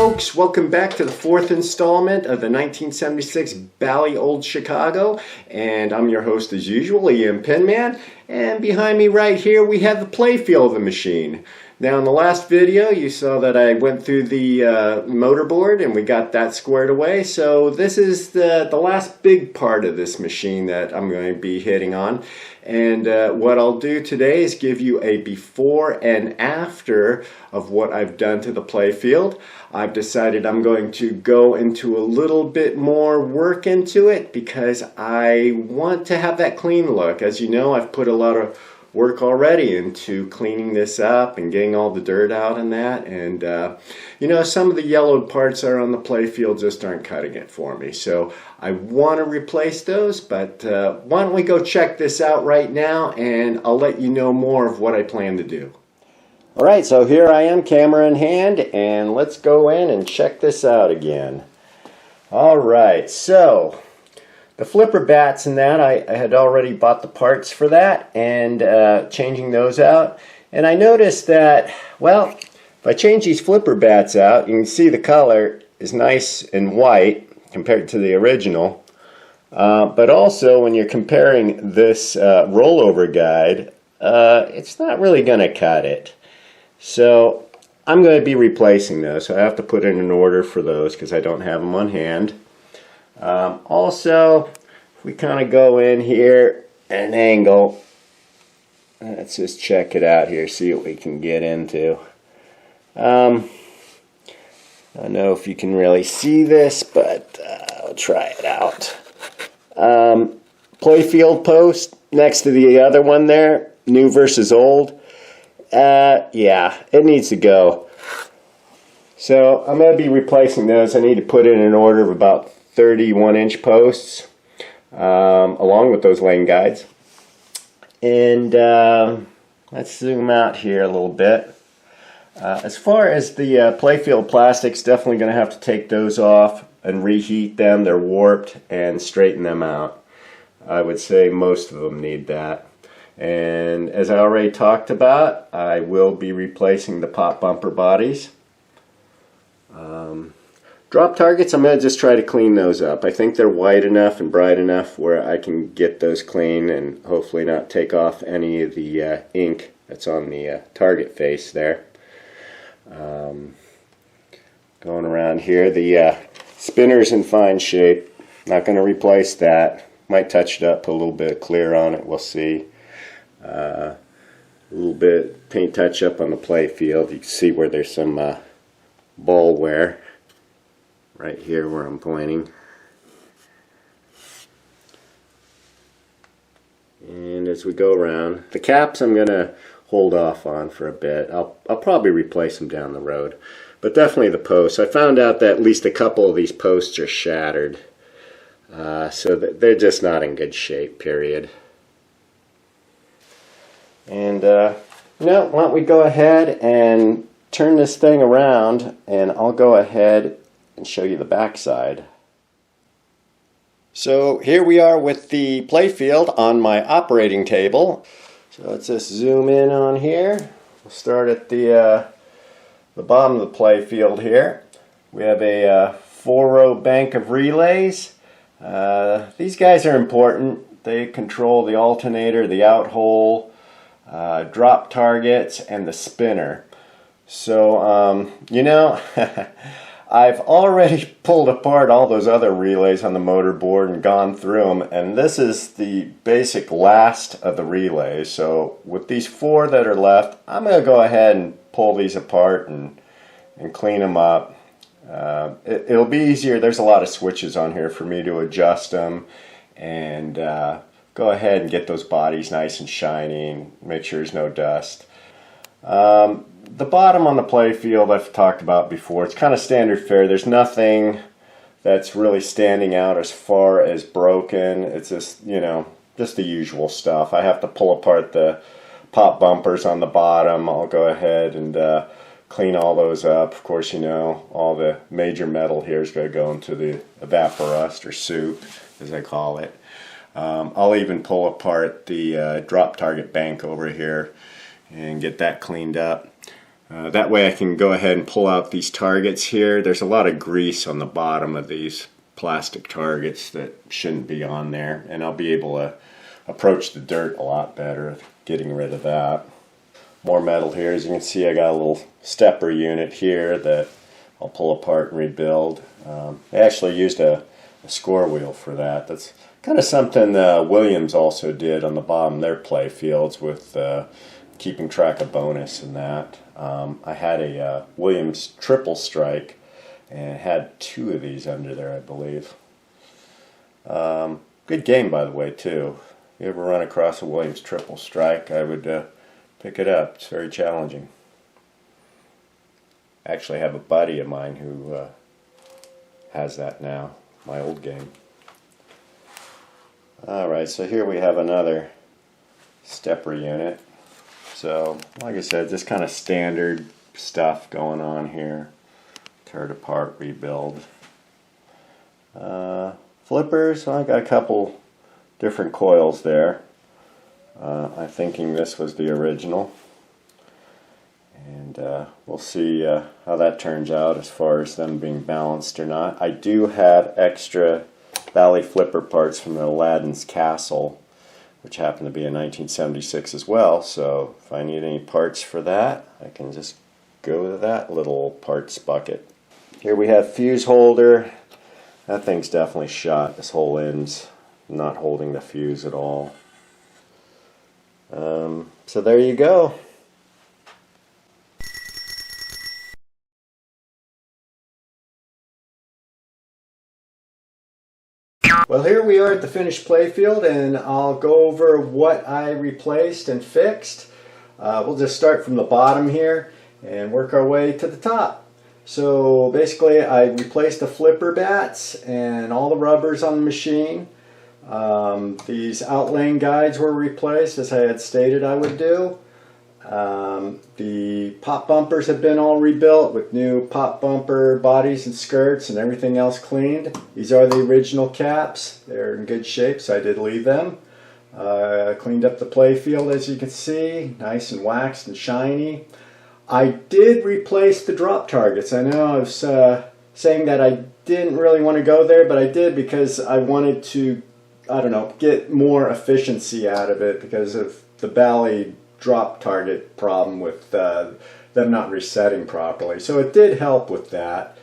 folks, welcome back to the fourth installment of the 1976 Bally Old Chicago, and I'm your host as usual, EM-PINMAN, and behind me right here we have the Playfield of the machine. Now in the last video you saw that I went through the motorboard and we got that squared away, so this is the last big part of this machine that I'm going to be hitting on. And what I'll do today is give you a before and after of what I've done to the Playfield. I've decided I'm going to go into a little bit more work into it because I want to have that clean look. As you know, I've put a lot of work already into cleaning this up and getting all the dirt out and that, and you know, some of the yellowed parts that are on the Playfield just aren't cutting it for me, so I want to replace those. But why don't we go check this out right now, and I'll let you know more of what I plan to do. Alright, so here I am, camera in hand, and let's go in and check this out again. Alright, so the flipper bats and that, I had already bought the parts for that and changing those out. And I noticed that, well, if I change these flipper bats out, you can see the color is nice and white compared to the original. But also when you're comparing this rollover guide, it's not really going to cut it. So I'm going to be replacing those. So I have to put in an order for those because I don't have them on hand. Also, if we kind of go in here at an angle, let's just check it out here, see what we can get into. I don't know if you can really see this, but I'll try it out. Playfield post next to the other one there, new versus old. Yeah, it needs to go. So I'm going to be replacing those. I need to put in an order of about 31-inch posts along with those lane guides. And let's zoom out here a little bit. As far as the Playfield plastics, definitely going to have to take those off and reheat them. They're warped, and straighten them out. I would say most of them need that. And as I already talked about, I will be replacing the pop bumper bodies. Drop targets, I'm going to just try to clean those up. I think they're white enough and bright enough where I can get those clean and hopefully not take off any of the ink that's on the target face there. Going around here, the spinner's in fine shape. Not going to replace that. Might touch it up, put a little bit of clear on it, we'll see. A little bit paint touch up on the Playfield. You can see where there's some ball wear right here where I'm pointing. And as we go around, the caps I'm going to hold off on for a bit. I'll probably replace them down the road. But definitely the posts. I found out that at least a couple of these posts are shattered. So they're just not in good shape, period. And you know, why don't we go ahead and turn this thing around, and I'll go ahead and show you the back side. So here we are with the Playfield on my operating table. So let's just zoom in on here. We'll start at the bottom of the Playfield here. We have a 4-row bank of relays. These guys are important. They control the alternator, the out hole, drop targets, and the spinner. So you know, I've already pulled apart all those other relays on the motorboard and gone through them, and this is the basic last of the relays. So with these 4 that are left, I'm going to go ahead and pull these apart and clean them up. It'll be easier. There's a lot of switches on here for me to adjust them, and go ahead and get those bodies nice and shiny and make sure there's no dust. The bottom on the Playfield I've talked about before. It's kind of standard fare. There's nothing that's really standing out as far as broken. It's just, you know, just the usual stuff. I have to pull apart the pop bumpers on the bottom. I'll go ahead and clean all those up. Of course, you know, all the major metal here is going to go into the evaporust, or soup as I call it. I'll even pull apart the drop target bank over here and get that cleaned up. That way I can go ahead and pull out these targets here. There's a lot of grease on the bottom of these plastic targets that shouldn't be on there, and I'll be able to approach the dirt a lot better getting rid of that. More metal here. As you can see, I got a little stepper unit here that I'll pull apart and rebuild. I actually used a score wheel for that. That's kind of something Williams also did on the bottom of their play fields with keeping track of bonus and that. I had a Williams triple strike and had 2 of these under there, I believe. Good game, by the way, too. If you ever run across a Williams triple strike, I would pick it up. It's very challenging. I actually have a buddy of mine who has that now, my old game. Alright, so here we have another stepper unit. So, like I said, just kind of standard stuff going on here. Tear it apart, rebuild. Flippers, I got a couple different coils there. I'm thinking this was the original. And we'll see how that turns out as far as them being balanced or not. I do have extra Bally flipper parts from Aladdin's Castle, which happened to be in 1976 as well, so if I need any parts for that, I can just go to that little parts bucket. Here we have fuse holder. That thing's definitely shot. This whole end's not holding the fuse at all. So there you go. Well, here we are at the finished playfield, and I'll go over what I replaced and fixed. We'll just start from the bottom here and work our way to the top. So basically I replaced the flipper bats and all the rubbers on the machine. These outlaying guides were replaced as I had stated I would do. The pop bumpers have been all rebuilt with new pop bumper bodies and skirts and everything else cleaned. These are the original caps. They're in good shape, so I did leave them. Cleaned up the playfield, as you can see, nice and waxed and shiny. I did replace the drop targets. I know I was saying that I didn't really want to go there, but I did because I wanted to, I don't know, get more efficiency out of it because of the Bally drop target problem with them not resetting properly. So it did help with that.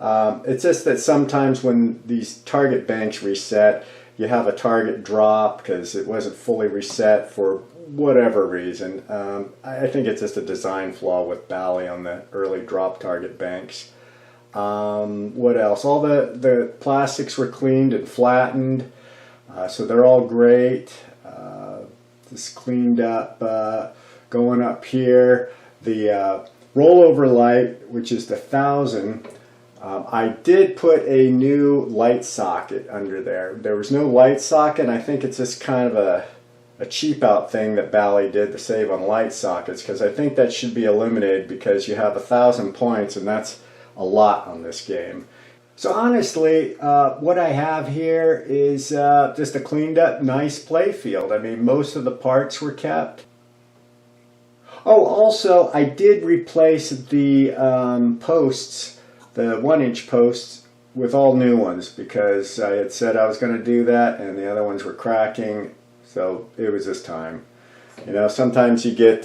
It's just that sometimes when these target banks reset, you have a target drop because it wasn't fully reset for whatever reason. I think it's just a design flaw with Bally on the early drop target banks. What else? All the plastics were cleaned and flattened, so they're all great. Just cleaned up. Going up here, the rollover light, which is the 1000, I did put a new light socket under there. There was no light socket, and I think it's just kind of a cheap out thing that Bally did to save on light sockets, because I think that should be eliminated because you have 1,000 points and that's a lot on this game. So honestly, what I have here is just a cleaned up nice playfield. I mean, most of the parts were kept. Oh, also, I did replace the posts, the 1-inch posts, with all new ones because I had said I was going to do that and the other ones were cracking, so it was this time. You know, sometimes you get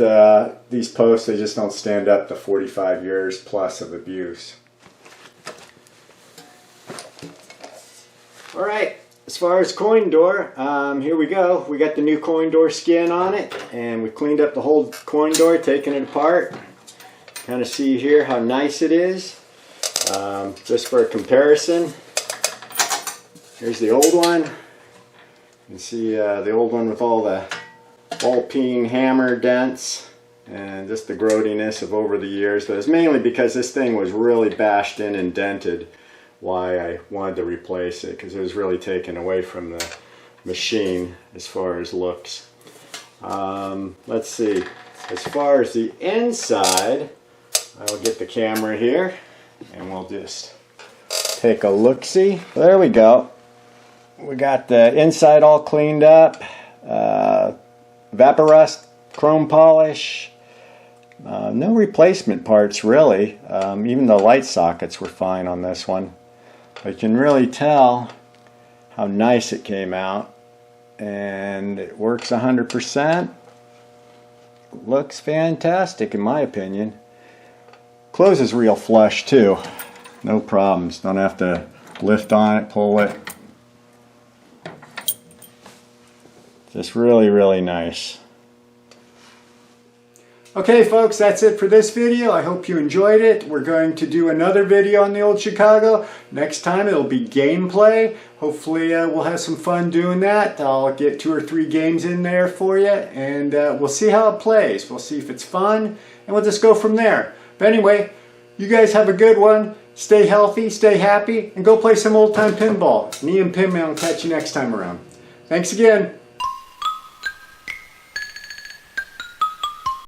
these posts, they just don't stand up to 45 years plus of abuse. Alright, as far as coin door, here we go. We got the new coin door skin on it, and we cleaned up the whole coin door, taking it apart. Kind of see here how nice it is. Just for a comparison, here's the old one. You can see the old one with all the ball-peen hammer dents and just the growtiness of over the years. But it's mainly because this thing was really bashed in and dented. Why I wanted to replace it, because it was really taken away from the machine as far as looks. Let's see, as far as the inside, I'll get the camera here and we'll just take a look-see. There we go. We got the inside all cleaned up, Vaporust chrome polish, No replacement parts really. Even the light sockets were fine on this one. But you can really tell how nice it came out, and it works 100%. Looks fantastic in my opinion. Closes real flush too. No problems. Don't have to lift on it, pull it. Just really, really nice. Okay folks, that's it for this video. I hope you enjoyed it. We're going to do another video on the Old Chicago. Next time it'll be gameplay. Hopefully we'll have some fun doing that. I'll get 2 or 3 games in there for you, and we'll see how it plays. We'll see if it's fun, and we'll just go from there. But anyway, you guys have a good one. Stay healthy, stay happy, and go play some old-time pinball. Me and Pinman will catch you next time around. Thanks again.